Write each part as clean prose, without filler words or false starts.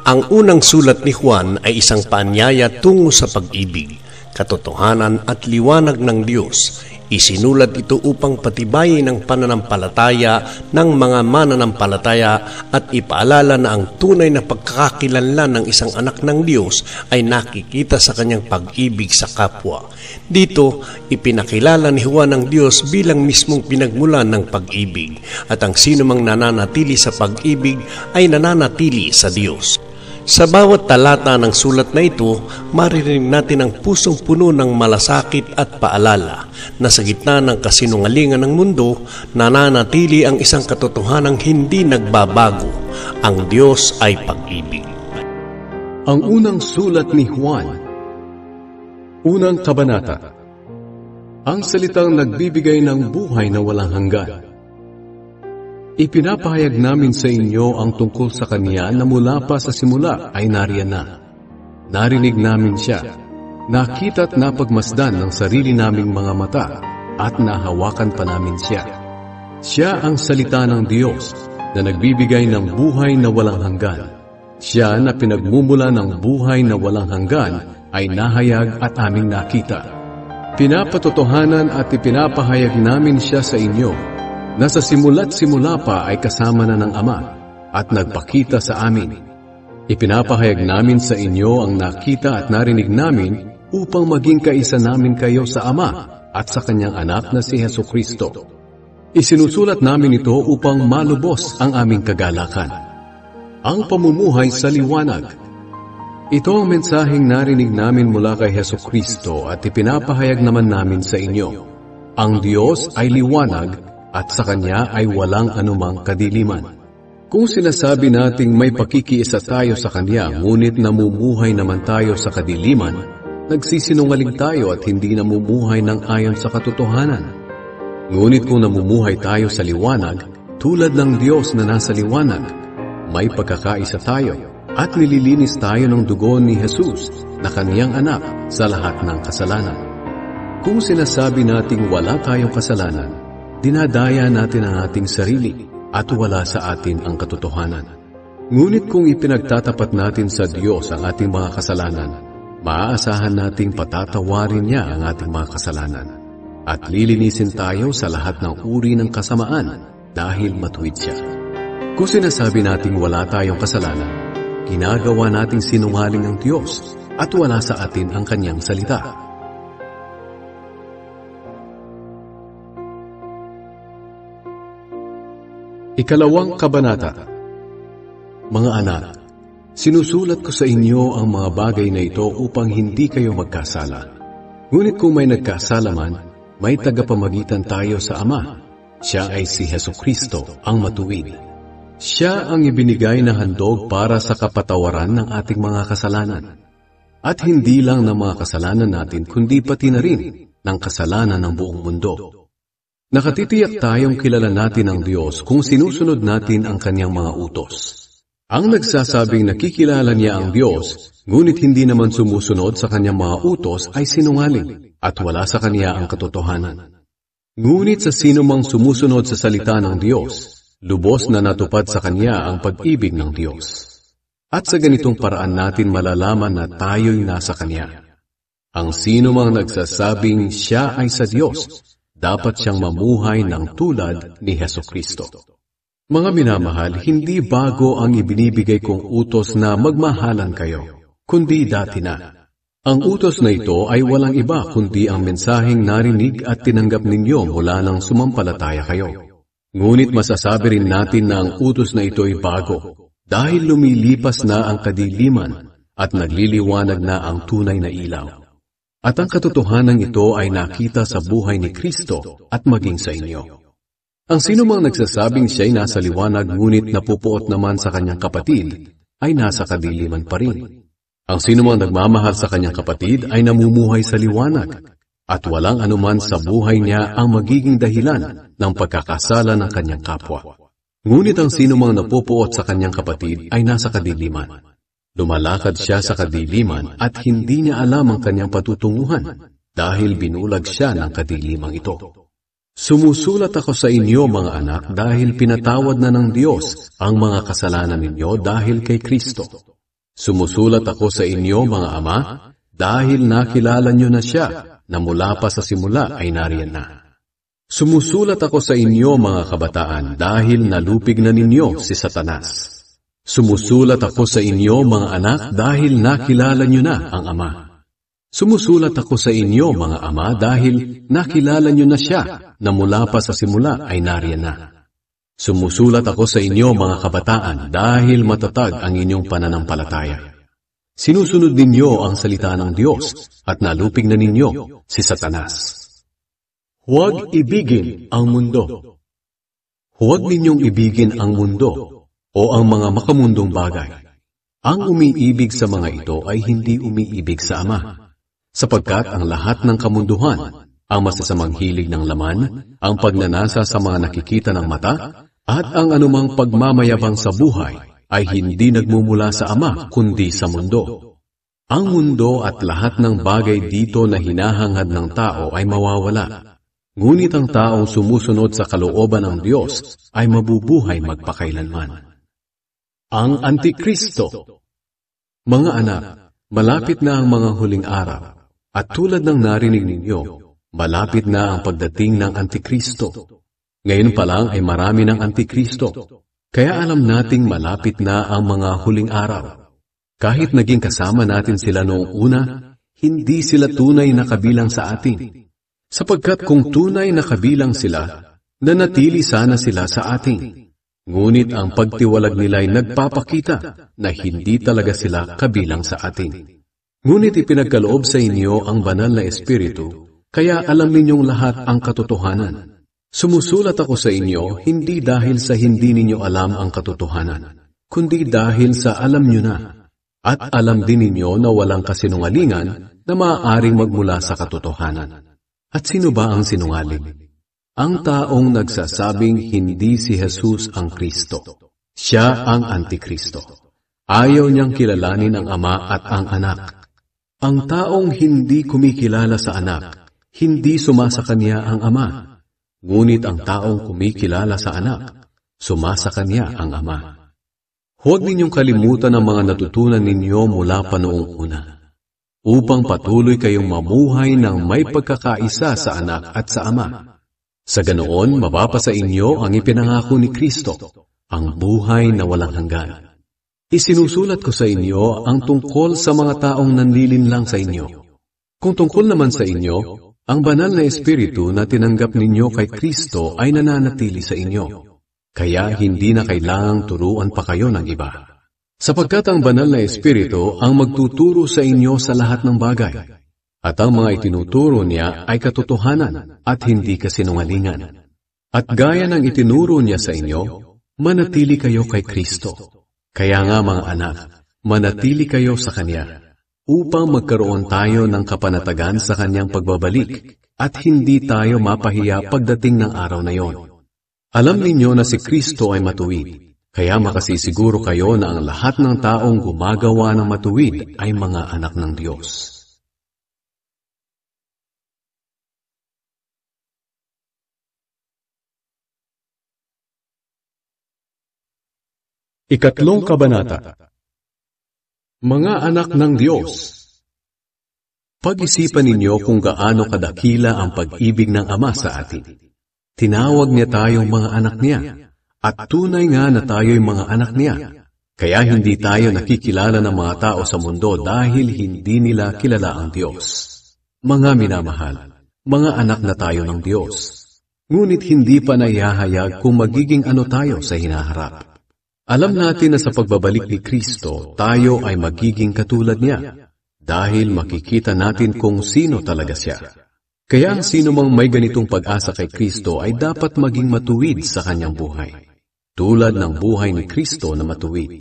Ang unang sulat ni Juan ay isang paanyaya tungo sa pag-ibig, katotohanan at liwanag ng Diyos. Isinulat ito upang patibayin ang pananampalataya ng mga mananampalataya at ipaalala na ang tunay na pagkakakilanlan ng isang anak ng Diyos ay nakikita sa kanyang pag-ibig sa kapwa. Dito, ipinakilala ni Juan ang Diyos bilang mismong pinagmulan ng pag-ibig, at ang sinumang nananatili sa pag-ibig ay nananatili sa Diyos. Sa bawat talata ng sulat na ito, maririnig natin ang pusong puno ng malasakit at paalala na sa gitna ng kasinungalingan ng mundo, nananatili ang isang katotohanang hindi nagbabago. Ang Diyos ay pag-ibig. Ang unang sulat ni Juan. Unang kabanata. Ang salitang nagbibigay ng buhay na walang hanggan. Ipinapahayag namin sa inyo ang tungkol sa Kanya na mula pa sa simula ay nariyan na. Narinig namin Siya, nakita at napagmasdan ng sarili naming mga mata at nahawakan pa namin Siya. Siya ang salita ng Diyos na nagbibigay ng buhay na walang hanggan. Siya na pinagmumula ng buhay na walang hanggan ay nahayag at aming nakita. Pinapatotohanan at ipinapahayag namin Siya sa inyo na sa simula't simula pa ay kasama na ng Ama at nagpakita sa amin. Ipinapahayag namin sa inyo ang nakita at narinig namin upang maging kaisa namin kayo sa Ama at sa Kanyang anak na si Jesucristo. Isinusulat namin ito upang malubos ang aming kagalakan. Ang pamumuhay sa liwanag. Ito ang mensaheng narinig namin mula kay Jesucristo at ipinapahayag naman namin sa inyo. Ang Diyos ay liwanag at sa Kanya ay walang anumang kadiliman. Kung sinasabi nating may pakikiisa tayo sa Kanya, ngunit namumuhay naman tayo sa kadiliman, nagsisinungaling tayo at hindi namumuhay ng ayon sa katotohanan. Ngunit kung namumuhay tayo sa liwanag, tulad ng Diyos na nasa liwanag, may pagkakaisa tayo at nililinis tayo ng dugo ni Jesus na Kaniyang anak sa lahat ng kasalanan. Kung sinasabi nating wala tayong kasalanan, dinadaya natin ang ating sarili at wala sa atin ang katotohanan. Ngunit kung ipinagtatapat natin sa Diyos ang ating mga kasalanan, maaasahan nating patatawarin Niya ang ating mga kasalanan at lilinisin tayo sa lahat ng uri ng kasamaan dahil matuwid Siya. Kung sinasabi nating wala tayong kasalanan, ginagawa nating sinungaling ang Diyos at wala sa atin ang Kanyang salita. Ikalawang kabanata. Mga anak, sinusulat ko sa inyo ang mga bagay na ito upang hindi kayo magkasala. Ngunit kung may nagkasala man, may tagapamagitan tayo sa Ama. Siya ay si Jesucristo, ang matuwid. Siya ang ibinigay na handog para sa kapatawaran ng ating mga kasalanan. At hindi lang ng mga kasalanan natin, kundi pati na rin ng kasalanan ng buong mundo. Nakatitiyak tayong kilala natin ang Diyos kung sinusunod natin ang Kanyang mga utos. Ang nagsasabing nakikilala niya ang Diyos, ngunit hindi naman sumusunod sa Kanyang mga utos ay sinungaling at wala sa Kanya ang katotohanan. Ngunit sa sino mang sumusunod sa salita ng Diyos, lubos na natupad sa Kanya ang pag-ibig ng Diyos. At sa ganitong paraan natin malalaman na tayo'y nasa Kanya. Ang sino mang nagsasabing Siya ay sa Diyos, dapat siyang mamuhay ng tulad ni Jesucristo. Mga minamahal, hindi bago ang ibinibigay kong utos na magmahalan kayo, kundi dati na. Ang utos na ito ay walang iba kundi ang mensaheng narinig at tinanggap ninyo mula nang sumampalataya kayo. Ngunit masasabi rin natin na ang utos na ito ay bago, dahil lumilipas na ang kadiliman at nagliliwanag na ang tunay na ilaw. At ang katotohanan ito ay nakita sa buhay ni Kristo at maging sa inyo. Ang sino mang nagsasabing siya'y nasa liwanag ngunit napupuot naman sa kanyang kapatid, ay nasa kadiliman pa rin. Ang sino mang nagmamahal sa kanyang kapatid ay namumuhay sa liwanag, at walang anuman sa buhay niya ang magiging dahilan ng pagkakasala ng kanyang kapwa. Ngunit ang sino mang napupuot sa kanyang kapatid ay nasa kadiliman. Lumalakad siya sa kadiliman at hindi niya alam ang kanyang patutunguhan dahil binulag siya ng kadilimang ito. Sumusulat ako sa inyo mga anak dahil pinatawad na ng Diyos ang mga kasalanan ninyo dahil kay Kristo. Sumusulat ako sa inyo, mga ama, dahil nakilala nyo na siya, na mula pa sa simula ay nariyan na. Sumusulat ako sa inyo, mga kabataan, dahil nalupig na ninyo si Satanas. Sumusulat ako sa inyo, mga anak, dahil nakilala nyo na ang Ama. Sumusulat ako sa inyo, mga ama, dahil nakilala nyo na siya, na mula pa sa simula ay nariyan na. Sumusulat ako sa inyo, mga kabataan, dahil matatag ang inyong pananampalataya. Sinusunod ninyo ang salita ng Diyos, at nalupig na ninyo si Satanas. Huwag ibigin ang mundo. Huwag ninyong ibigin ang mundo o ang mga makamundong bagay. Ang umiibig sa mga ito ay hindi umiibig sa Ama, sapagkat ang lahat ng kamunduhan, ang masasamang hilig ng laman, ang pagnanasa sa mga nakikita ng mata, at ang anumang pagmamayabang sa buhay ay hindi nagmumula sa Ama kundi sa mundo. Ang mundo at lahat ng bagay dito na hinahangad ng tao ay mawawala. Ngunit ang taong sumusunod sa kalooban ng Diyos ay mabubuhay magpakailanman. Ang Antikristo. Mga anak, malapit na ang mga huling araw, at tulad ng narinig ninyo, malapit na ang pagdating ng Antikristo. Ngayon pa lang ay marami ng Antikristo, kaya alam nating malapit na ang mga huling araw. Kahit naging kasama natin sila noong una, hindi sila tunay na kabilang sa atin. Sapagkat kung tunay na kabilang sila, nanatili sana sila sa atin. Ngunit ang pagtiwalag nila ay nagpapakita na hindi talaga sila kabilang sa atin. Ngunit ipinagkaloob sa inyo ang banal na Espiritu, kaya alam ninyong lahat ang katotohanan. Sumusulat ako sa inyo hindi dahil sa hindi ninyo alam ang katotohanan, kundi dahil sa alam nyo na. At alam din ninyo na walang kasinungalingan na maaaring magmula sa katotohanan. At sino ba ang sinungaling? Ang taong nagsasabing hindi si Jesus ang Kristo. Siya ang Antikristo. Ayaw niyang kilalanin ang Ama at ang Anak. Ang taong hindi kumikilala sa Anak, hindi sumasa kanya ang Ama. Ngunit ang taong kumikilala sa Anak, sumasa kanya ang Ama. Huwag ninyong kalimutan ang mga natutunan ninyo mula pa noong una, upang patuloy kayong mamuhay ng may pagkakaisa sa Anak at sa Ama. Sa ganoon, mapapasa inyo ang ipinangako ni Kristo, ang buhay na walang hanggan. Isinusulat ko sa inyo ang tungkol sa mga taong nanlilinlang sa inyo. Kung tungkol naman sa inyo, ang banal na Espiritu na tinanggap ninyo kay Kristo ay nananatili sa inyo. Kaya hindi na kailangang turuan pa kayo ng iba. Sapagkat ang banal na Espiritu ang magtuturo sa inyo sa lahat ng bagay. At ang mga itinuturo niya ay katotohanan at hindi kasinungalingan. At gaya ng itinuro niya sa inyo, manatili kayo kay Kristo. Kaya nga mga anak, manatili kayo sa Kanya, upang magkaroon tayo ng kapanatagan sa Kanyang pagbabalik, at hindi tayo mapahiya pagdating ng araw na yon. Alam ninyo na si Kristo ay matuwid, kaya makasisiguro kayo na ang lahat ng taong gumagawa ng matuwid ay mga anak ng Diyos. Ikatlong kabanata. Mga anak ng Diyos, pag-isipan ninyo kung gaano kadakila ang pag-ibig ng Ama sa atin. Tinawag niya tayong mga anak niya, at tunay nga na tayo'y mga anak niya. Kaya hindi tayo nakikilala ng mga tao sa mundo dahil hindi nila kilala ang Diyos. Mga minamahal, mga anak na tayo ng Diyos. Ngunit hindi pa naihahayag kung magiging ano tayo sa hinaharap. Alam natin na sa pagbabalik ni Kristo, tayo ay magiging katulad niya, dahil makikita natin kung sino talaga siya. Kaya ang sino mang may ganitong pag-asa kay Kristo ay dapat maging matuwid sa kanyang buhay, tulad ng buhay ni Kristo na matuwid.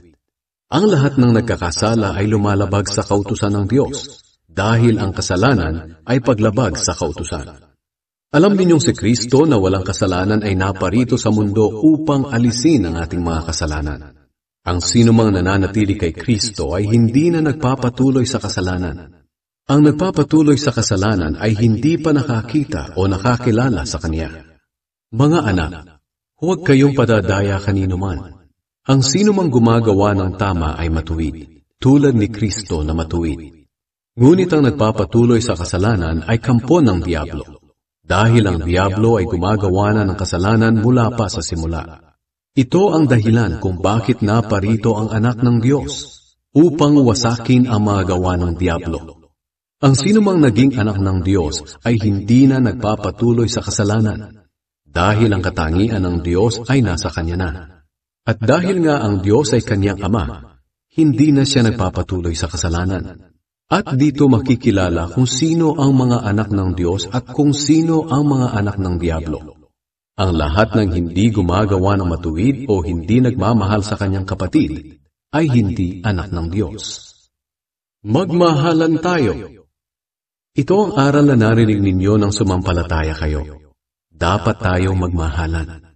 Ang lahat ng nagkakasala ay lumalabag sa kautusan ng Diyos, dahil ang kasalanan ay paglabag sa kautusan. Alam ninyong si Kristo na walang kasalanan ay naparito sa mundo upang alisin ang ating mga kasalanan. Ang sino mang nananatili kay Kristo ay hindi na nagpapatuloy sa kasalanan. Ang nagpapatuloy sa kasalanan ay hindi pa nakakita o nakakilala sa Kanya. Mga anak, huwag kayong padadaya kanino man. Ang sino mang gumagawa ng tama ay matuwid, tulad ni Kristo na matuwid. Ngunit ang nagpapatuloy sa kasalanan ay kampo ng Diablo, dahil ang Diablo ay gumagawa na ng kasalanan mula pa sa simula. Ito ang dahilan kung bakit naparito ang anak ng Diyos, upang wasakin ang mga gawa ng Diablo. Ang sinumang naging anak ng Diyos ay hindi na nagpapatuloy sa kasalanan, dahil ang katangian ng Diyos ay nasa kanya na. At dahil nga ang Diyos ay kanyang Ama, hindi na siya nagpapatuloy sa kasalanan. At dito makikilala kung sino ang mga anak ng Diyos at kung sino ang mga anak ng Diablo. Ang lahat ng hindi gumagawa ng matuwid o hindi nagmamahal sa kanyang kapatid ay hindi anak ng Diyos. Magmahalan tayo. Ito ang aral na narinig ninyo nang sumampalataya kayo. Dapat tayong magmahalan.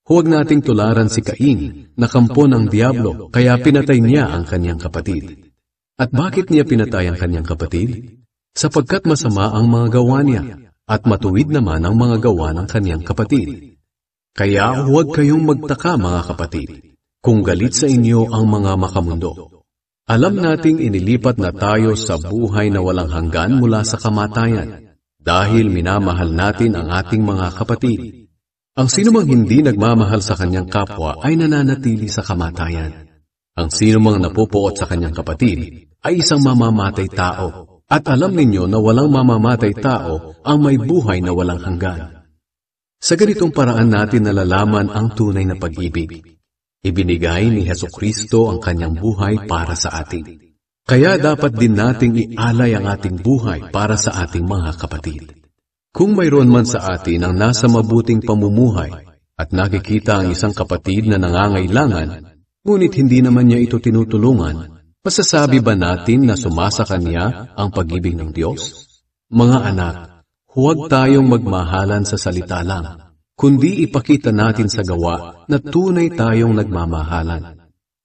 Huwag nating tularan si Cain na kampo ng Diablo kaya pinatay niya ang kanyang kapatid. At bakit niya pinatay ang kanyang kapatid? Sapagkat masama ang mga gawa niya at matuwid naman ang mga gawa ng kanyang kapatid. Kaya huwag kayong magtaka mga kapatid, kung galit sa inyo ang mga makamundo. Alam nating inilipat na tayo sa buhay na walang hanggan mula sa kamatayan, dahil minamahal natin ang ating mga kapatid. Ang sinumang hindi nagmamahal sa kanyang kapwa ay nananatili sa kamatayan. Ang sinumang napupuot sa kanyang kapatid ay isang mamamatay tao, at alam ninyo na walang mamamatay tao ang may buhay na walang hanggan. Sa ganitong paraan natin nalalaman ang tunay na pag-ibig. Ibinigay ni Hesukristo ang kanyang buhay para sa atin. Kaya dapat din nating ialay ang ating buhay para sa ating mga kapatid. Kung mayroon man sa atin ang nasa mabuting pamumuhay at nakikita ang isang kapatid na nangangailangan, ngunit hindi naman niya ito tinutulungan, masasabi ba natin na sumasa kanya ang pag-ibig ng Diyos? Mga anak, huwag tayong magmahalan sa salita lang, kundi ipakita natin sa gawa na tunay tayong nagmamahalan.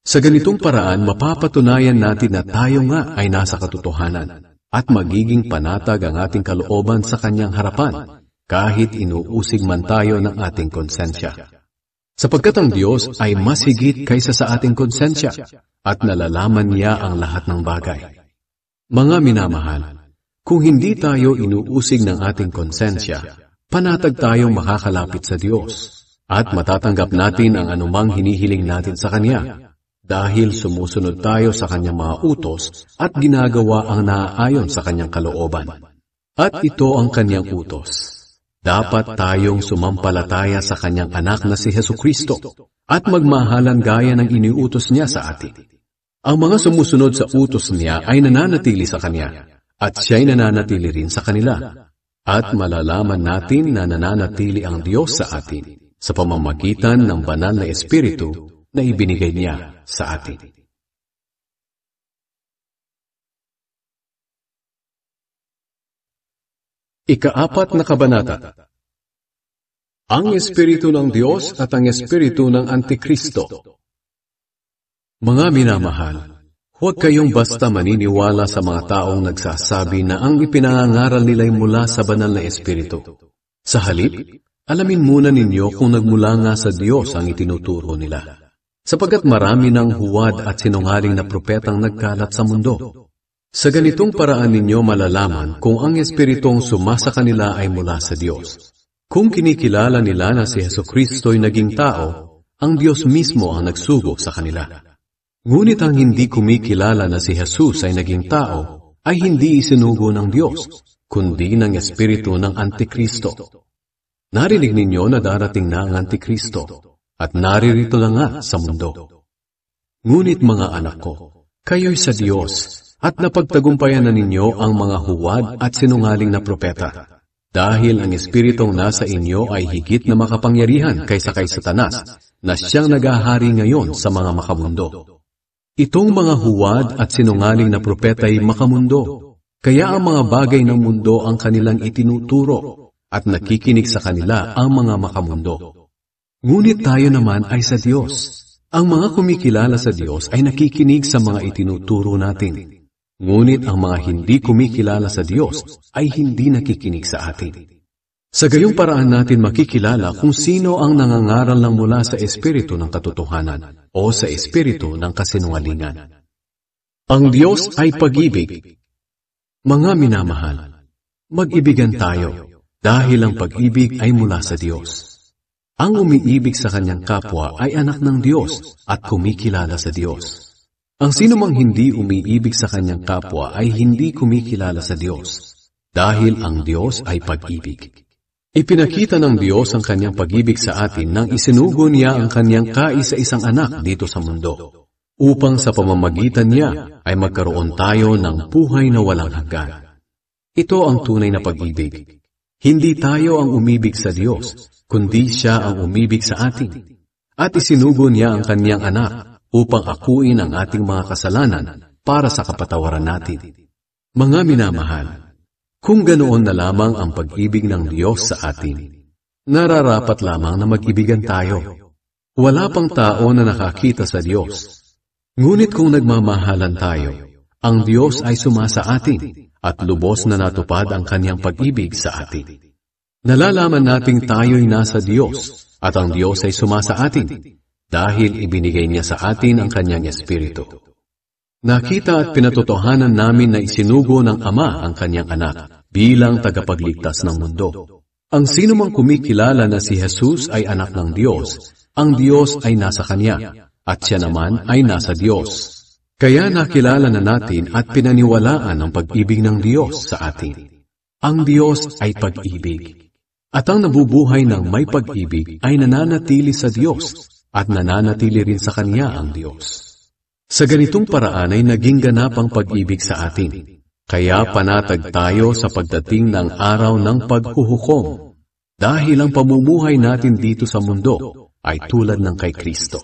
Sa ganitong paraan, mapapatunayan natin na tayo nga ay nasa katotohanan at magiging panatag ang ating kalooban sa kanyang harapan, kahit inuusig man tayo ng ating konsensya. Sapagkat ang Diyos ay mas higit kaysa sa ating konsensya at nalalaman niya ang lahat ng bagay. Mga minamahal, kung hindi tayo inuusig ng ating konsensya, panatag tayong makakalapit sa Diyos at matatanggap natin ang anumang hinihiling natin sa Kanya dahil sumusunod tayo sa Kanyang mga utos at ginagawa ang naaayon sa Kanyang kalooban. At ito ang Kanyang utos. Dapat tayong sumampalataya sa Kanyang anak na si Hesukristo at magmahalan gaya ng iniutos niya sa atin. Ang mga sumusunod sa utos niya ay nananatili sa Kanya at siya'y nananatili rin sa kanila. At malalaman natin na nananatili ang Diyos sa atin sa pamamagitan ng banal na Espiritu na ibinigay niya sa atin. Ika-4 na kabanata. Ang Espiritu ng Diyos at ang Espiritu ng Antikristo. Mga minamahal, huwag kayong basta maniniwala sa mga taong nagsasabi na ang ipinangangaral nila'y mula sa banal na Espiritu. Sa halip, alamin muna ninyo kung nagmula nga sa Diyos ang itinuturo nila. Sapagkat marami ng huwad at sinungaling na propetang nagkalat sa mundo. Sa ganitong paraan ninyo malalaman kung ang Espiritong sumasa kanila ay mula sa Diyos. Kung kinikilala nila na si Hesukristo'y naging tao, ang Diyos mismo ang nagsugo sa kanila. Ngunit ang hindi kumikilala na si Jesus ay naging tao, ay hindi isinugo ng Diyos, kundi ng Espiritu ng Antikristo. Narinig ninyo na darating na ang Antikristo, at naririto lang nga sa mundo. Ngunit mga anak ko, kayo'y sa Diyos, at napagtagumpayan na ninyo ang mga huwad at sinungaling na propeta, dahil ang Espiritong nasa inyo ay higit na makapangyarihan kaysa kay Satanas, na siyang naghahari ngayon sa mga makamundo. Itong mga huwad at sinungaling na propeta ay makamundo, kaya ang mga bagay ng mundo ang kanilang itinuturo, at nakikinig sa kanila ang mga makamundo. Ngunit tayo naman ay sa Diyos. Ang mga kumikilala sa Diyos ay nakikinig sa mga itinuturo natin. Ngunit ang mga hindi kumikilala sa Diyos ay hindi nakikinig sa atin. Sa gayong paraan natin makikilala kung sino ang nangangaral ng mula sa Espiritu ng katotohanan o sa Espiritu ng kasinungalingan. Ang Diyos ay pag-ibig. Mga minamahal, mag-ibigan tayo dahil ang pag-ibig ay mula sa Diyos. Ang umiibig sa kanyang kapwa ay anak ng Diyos at kumikilala sa Diyos. Ang sinumang hindi umiibig sa kanyang kapwa ay hindi kumikilala sa Diyos, dahil ang Diyos ay pag-ibig. Ipinakita ng Diyos ang kanyang pag-ibig sa atin nang isinugo niya ang kanyang kaisa-isang anak dito sa mundo, upang sa pamamagitan niya ay magkaroon tayo ng buhay na walang hanggan. Ito ang tunay na pag-ibig. Hindi tayo ang umibig sa Diyos, kundi siya ang umibig sa atin. At isinugo niya ang kanyang anak upang akuin ang ating mga kasalanan para sa kapatawaran natin. Mga minamahal, kung ganoon na lamang ang pag-ibig ng Diyos sa atin, nararapat lamang na mag-ibigan tayo. Wala pang tao na nakakita sa Diyos. Ngunit kung nagmamahalan tayo, ang Diyos ay sumasa atin at lubos na natupad ang kanyang pag-ibig sa atin. Nalalaman nating tayo'y nasa Diyos at ang Diyos ay sumasa atin dahil ibinigay niya sa atin ang kanyang Espiritu. Nakita at pinatotohanan namin na isinugo ng Ama ang kanyang anak bilang tagapagligtas ng mundo. Ang sinumang kumikilala na si Jesus ay anak ng Diyos, ang Diyos ay nasa kanya, at siya naman ay nasa Diyos. Kaya nakilala na natin at pinaniwalaan ang pag-ibig ng Diyos sa atin. Ang Diyos ay pag-ibig. At ang nabubuhay ng may pag-ibig ay nananatili sa Diyos at nananatili rin sa Kanya ang Diyos. Sa ganitong paraan ay naging ganap ang pag-ibig sa atin. Kaya panatag tayo sa pagdating ng araw ng paghuhukom. Dahil ang pamumuhay natin dito sa mundo ay tulad ng kay Kristo.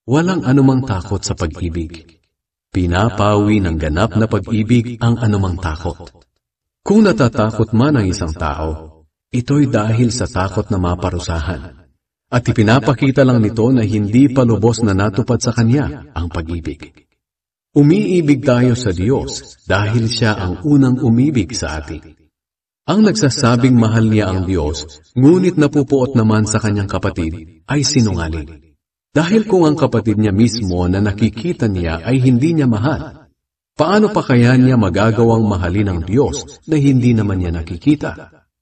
Walang anumang takot sa pag-ibig. Pinapawi ng ganap na pag-ibig ang anumang takot. Kung natatakot man ang isang tao, ito'y dahil sa takot na maparusahan. At ipinapakita lang nito na hindi pa lubos na natupad sa kanya ang pag-ibig. Umiibig tayo sa Diyos dahil siya ang unang umibig sa atin. Ang nagsasabing mahal niya ang Diyos, ngunit napupuot naman sa kanyang kapatid, ay sinungaling. Dahil kung ang kapatid niya mismo na nakikita niya ay hindi niya mahal, paano pa kaya niya magagawang mahalin ang Diyos na hindi naman niya nakikita?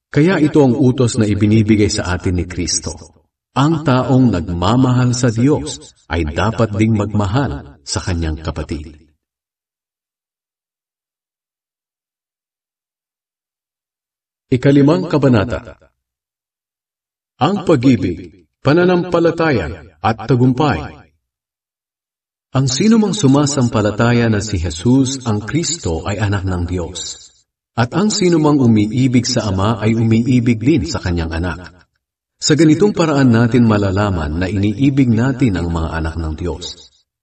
Kaya ito ang utos na ibinibigay sa atin ni Kristo. Ang taong nagmamahal sa Diyos ay dapat ding magmahal sa kanyang kapatid. Ikalimang kabanata. Ang pag-ibig, pananampalataya at tagumpay. Ang sinumang sumasampalataya na si Jesus ang Kristo ay anak ng Diyos. At ang sinumang umiibig sa Ama ay umiibig din sa kanyang anak. Sa ganitong paraan natin malalaman na iniibig natin ang mga anak ng Diyos,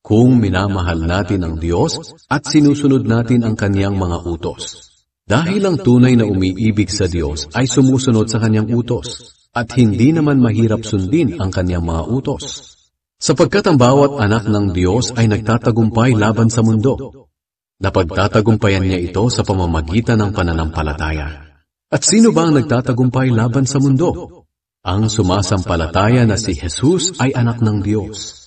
kung minamahal natin ang Diyos at sinusunod natin ang kanyang mga utos. Dahil ang tunay na umiibig sa Diyos ay sumusunod sa kanyang utos, at hindi naman mahirap sundin ang kanyang mga utos. Sapagkat ang bawat anak ng Diyos ay nagtatagumpay laban sa mundo. Napagtatagumpayan niya ito sa pamamagitan ng pananampalataya. At sino ba ang nagtatagumpay laban sa mundo? Ang sumasampalataya na si Jesus ay anak ng Diyos.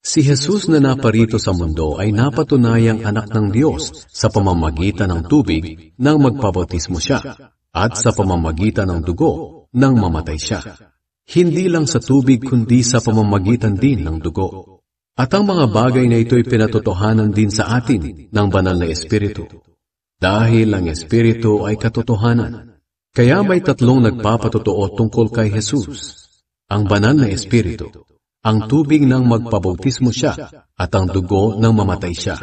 Si Jesus na naparito sa mundo ay napatunayang anak ng Diyos sa pamamagitan ng tubig nang magpabautismo siya, at sa pamamagitan ng dugo nang mamatay siya. Hindi lang sa tubig kundi sa pamamagitan din ng dugo. At ang mga bagay na ito'y pinatotohanan din sa atin ng banal na Espiritu. Dahil ang Espiritu ay katotohanan. Kaya may tatlong nagpapatotoo tungkol kay Jesus. Ang banal na Espiritu, ang tubig nang magpabautismo siya, at ang dugo nang mamatay siya.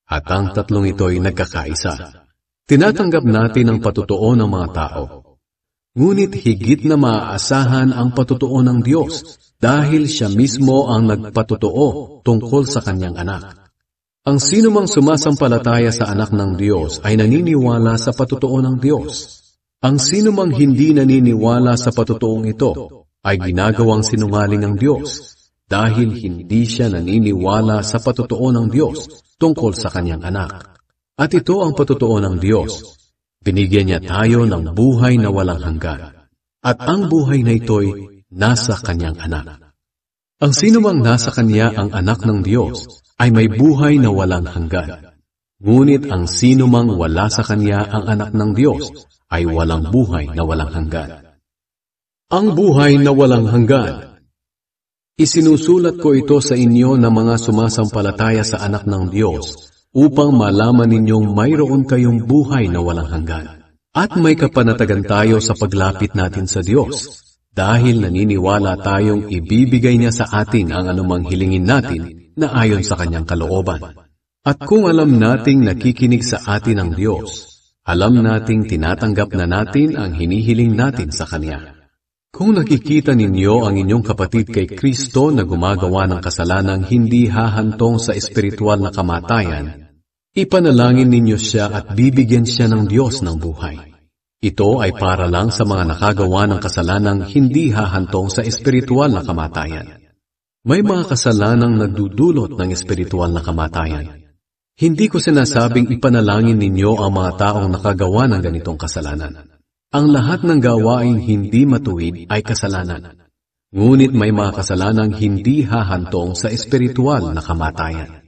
At ang tatlong ito'y nagkakaisa. Tinatanggap natin ang patotoo ng mga tao. Ngunit higit na maaasahan ang patotoo ng Diyos dahil siya mismo ang nagpatotoo tungkol sa kanyang anak. Ang sinumang sumasampalataya sa anak ng Diyos ay naniniwala sa patotoo ng Diyos. Ang sinumang hindi naniniwala sa patotoong ito ay ginagawang sinungaling ng Diyos dahil hindi siya naniniwala sa patotoo ng Diyos tungkol sa kanyang anak. At ito ang patotoo ng Diyos. Binigyan niya tayo ng buhay na walang hanggan. At ang buhay na ito'y nasa kanyang anak. Ang sinumang nasa kanya ang anak ng Diyos ay may buhay na walang hanggan. Ngunit ang sino mang wala sa Kanya ang anak ng Diyos ay walang buhay na walang hanggan. Ang buhay na walang hanggan. Isinusulat ko ito sa inyo na mga sumasampalataya sa anak ng Diyos upang malaman ninyong mayroon kayong buhay na walang hanggan. At may kapanatagan tayo sa paglapit natin sa Diyos dahil naniniwala tayong ibibigay niya sa atin ang anumang hilingin natin na ayon sa Kanyang kalooban. At kung alam nating nakikinig sa atin ang Diyos, alam nating tinatanggap na natin ang hinihiling natin sa Kanya. Kung nakikita ninyo ang inyong kapatid kay Kristo na gumagawa ng kasalanang hindi hahantong sa espiritual na kamatayan, ipanalangin ninyo siya at bibigyan siya ng Diyos ng buhay. Ito ay para lang sa mga nakagawa ng kasalanang hindi hahantong sa espiritual na kamatayan. May mga kasalanang nagdudulot ng espiritual na kamatayan. Hindi ko sinasabing ipanalangin ninyo ang mga taong nakagawa ng ganitong kasalanan. Ang lahat ng gawaing hindi matuwid ay kasalanan. Ngunit may mga kasalanang hindi hahantong sa espiritual na kamatayan.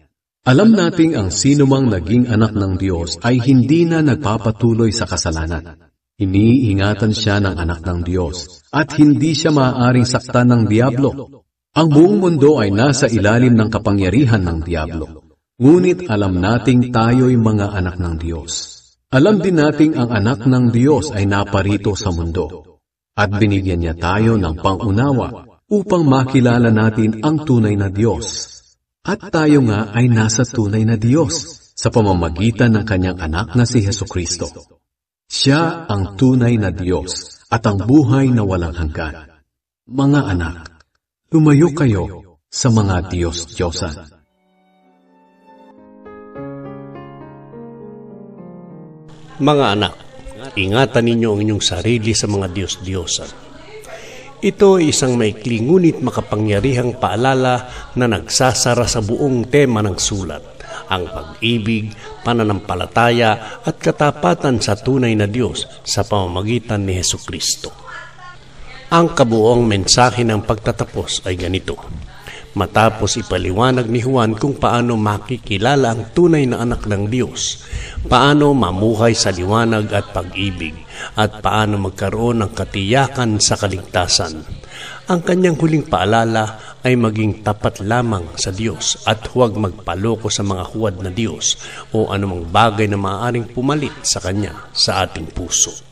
Alam nating ang sinumang naging anak ng Diyos ay hindi na nagpapatuloy sa kasalanan. Iniingatan siya ng anak ng Diyos at hindi siya maaaring saktan ng diablo. Ang buong mundo ay nasa ilalim ng kapangyarihan ng diablo. Ngunit alam nating tayo'y mga anak ng Diyos. Alam din nating ang anak ng Diyos ay naparito sa mundo at binigyan niya tayo ng pangunawa upang makilala natin ang tunay na Diyos. At tayo nga ay nasa tunay na Diyos sa pamamagitan ng Kanyang anak na si Hesukristo. Siya ang tunay na Diyos at ang buhay na walang hanggan. Mga anak, lumayo kayo sa mga Diyos-Diyosan. Mga anak, ingatan ninyo ang inyong sarili sa mga Diyos-Diyosan. Ito ay isang maikling ngunit makapangyarihang paalala na nagsasara sa buong tema ng sulat, ang pag-ibig, pananampalataya at katapatan sa tunay na Diyos sa pamamagitan ni Hesukristo. Ang kabuuang mensahe ng pagtatapos ay ganito. Matapos ipaliwanag ni Juan kung paano makikilala ang tunay na anak ng Diyos, paano mamuhay sa liwanag at pag-ibig, at paano magkaroon ng katiyakan sa kaligtasan. Ang kanyang huling paalala ay maging tapat lamang sa Diyos at huwag magpaloko sa mga huwad na Diyos o anumang bagay na maaaring pumalit sa Kanya sa ating puso.